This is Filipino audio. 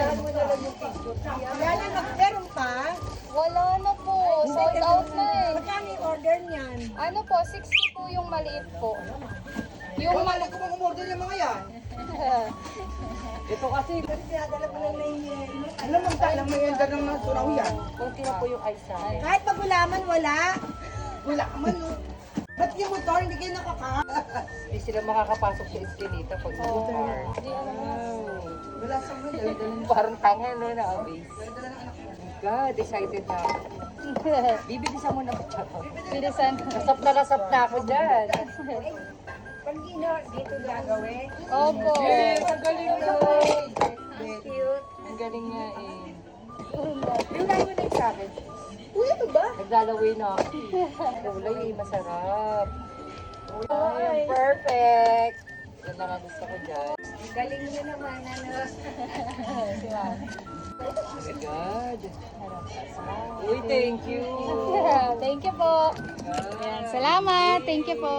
Puntahan mo na lang yung picture. Yan ang meron pa. Wala na po. Sold out na eh. Magkano yung order niyan? Ano po, 60 po yung maliit po. Yung malaki ko pang umorder yung mga yan. Ito kasi, Kasi pinadala ko lang na alam mo, talang may ender ng mga suraw yan. Kunti na po yung ice sa akin. kahit pagulaman, wala. Wala ka man, no? Ba't yung motor, hindi kayo nakaka... Hindi sila makakapasok sa eskinita pag motor. Hindi ano na. Wala sa mga dala-dala Parang tanga, no, na-abase. God, excited na ako. Bibilisan mo na ba siya? Bilisan. Nasap na ako dyan. Pag dito gagawin. Opo. Ang galing yun. Cute. Ang galing niya eh. Yung lagi mo nagsabi. Uy, ano ba? Naglalaway na ako. Kulay eh, masarap. Ay, perfect. Yan lang ang gusto ko dyan. Galing nyo naman, ano. Oh my God. Uy, thank you. Thank you po. God. Salamat. Thank you po.